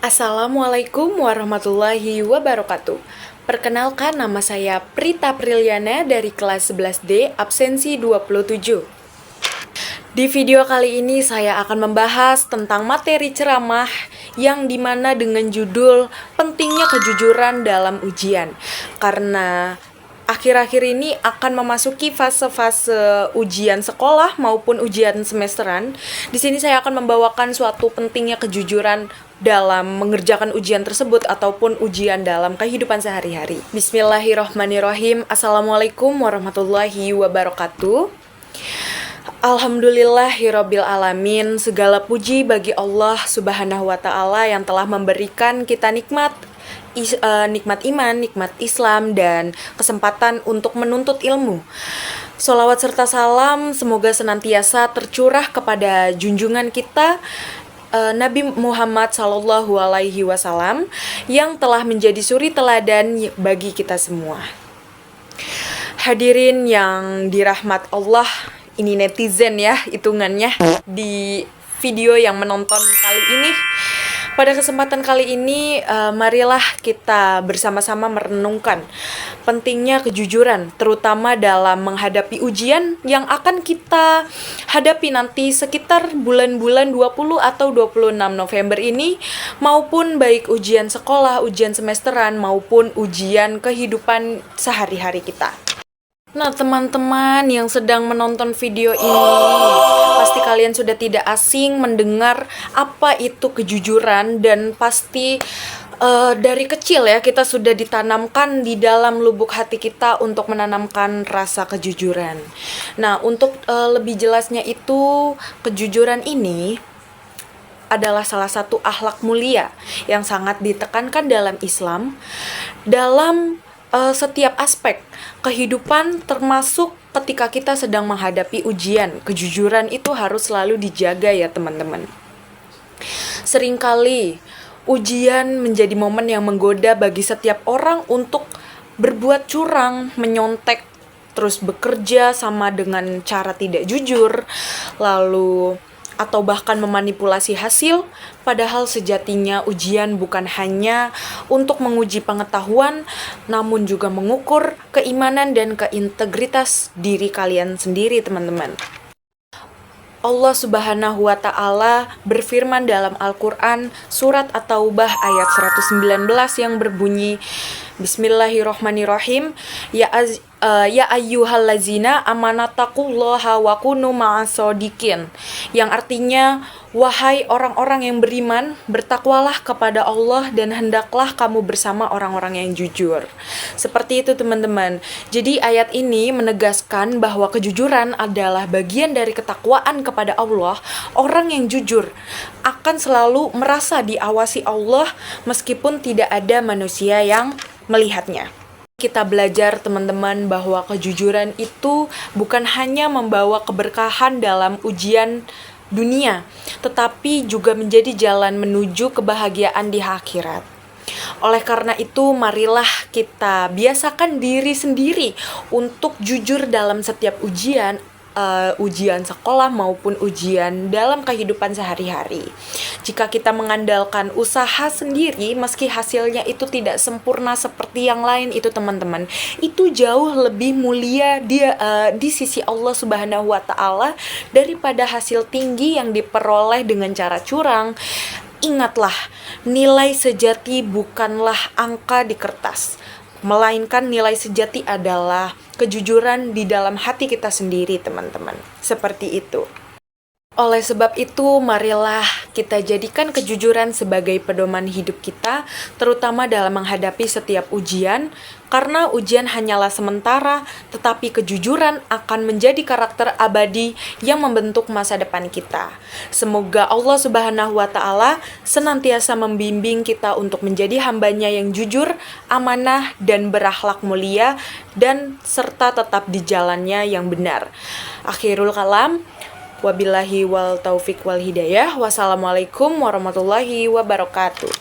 Assalamualaikum warahmatullahi wabarakatuh. Perkenalkan, nama saya Prita Priliana dari kelas 11D, absensi 27. Di video kali ini saya akan membahas tentang materi ceramah yang dimana dengan judul pentingnya kejujuran dalam ujian. Karena akhir-akhir ini akan memasuki fase-fase ujian sekolah maupun ujian semesteran. Di sini saya akan membawakan suatu pentingnya kejujuran dalam mengerjakan ujian tersebut ataupun ujian dalam kehidupan sehari-hari. Bismillahirrahmanirrahim. Assalamualaikum warahmatullahi wabarakatuh. Alhamdulillahirabbil alamin. Segala puji bagi Allah Subhanahu wa taala yang telah memberikan kita nikmat iman, nikmat Islam, dan kesempatan untuk menuntut ilmu. Sholawat serta salam semoga senantiasa tercurah kepada junjungan kita Nabi Muhammad Sallallahu Alaihi Wasallam yang telah menjadi suri teladan bagi kita semua. Hadirin yang dirahmat Allah, ini netizen ya hitungannya di video yang menonton kali ini. Pada kesempatan kali ini, marilah kita bersama-sama merenungkan pentingnya kejujuran, terutama dalam menghadapi ujian yang akan kita hadapi nanti sekitar bulan-bulan 20 atau 26 November ini, maupun baik ujian sekolah, ujian semesteran, maupun ujian kehidupan sehari-hari kita. Nah, teman-teman yang sedang menonton video ini, pasti kalian sudah tidak asing mendengar apa itu kejujuran, dan pasti dari kecil ya kita sudah ditanamkan di dalam lubuk hati kita untuk menanamkan rasa kejujuran. Nah, untuk lebih jelasnya itu, kejujuran ini adalah salah satu akhlak mulia yang sangat ditekankan dalam Islam dalam setiap aspek kehidupan, termasuk ketika kita sedang menghadapi ujian. Kejujuran itu harus selalu dijaga ya teman-teman. Seringkali ujian menjadi momen yang menggoda bagi setiap orang untuk berbuat curang, menyontek, terus bekerja sama dengan cara tidak jujur, lalu atau bahkan memanipulasi hasil, padahal sejatinya ujian bukan hanya untuk menguji pengetahuan, namun juga mengukur keimanan dan keintegritas diri kalian sendiri, teman-teman. Allah Subhanahu wa taala berfirman dalam Al-Qur'an surat At-Taubah ayat 119 yang berbunyi, Bismillahirrahmanirrahim. Ya ayyuhallazina amanataqullaha wa kunu ma'asodikin. Yang artinya, wahai orang-orang yang beriman, bertakwalah kepada Allah dan hendaklah kamu bersama orang-orang yang jujur. Seperti itu teman-teman. Jadi ayat ini menegaskan bahwa kejujuran adalah bagian dari ketakwaan kepada Allah. Orang yang jujur akan selalu merasa diawasi Allah meskipun tidak ada manusia yang melihatnya. Kita belajar teman-teman bahwa kejujuran itu bukan hanya membawa keberkahan dalam ujian dunia, tetapi juga menjadi jalan menuju kebahagiaan di akhirat. Oleh karena itu, marilah kita biasakan diri sendiri untuk jujur dalam setiap ujian, ujian sekolah maupun ujian dalam kehidupan sehari-hari. Jika kita mengandalkan usaha sendiri, meski hasilnya itu tidak sempurna seperti yang lain itu teman-teman, itu jauh lebih mulia di sisi Allah Subhanahu wa taala daripada hasil tinggi yang diperoleh dengan cara curang. Ingatlah, nilai sejati bukanlah angka di kertas, melainkan nilai sejati adalah kejujuran di dalam hati kita sendiri, teman-teman. Seperti itu. Oleh sebab itu, marilah kita jadikan kejujuran sebagai pedoman hidup kita, terutama dalam menghadapi setiap ujian, karena ujian hanyalah sementara, tetapi kejujuran akan menjadi karakter abadi yang membentuk masa depan kita. Semoga Allah Subhanahu wa taala senantiasa membimbing kita untuk menjadi hambanya yang jujur, amanah, dan berakhlak mulia, dan serta tetap di jalannya yang benar. Akhirul kalam. Wabillahi wal taufiq wal hidayah. Wassalamualaikum warahmatullahi wabarakatuh.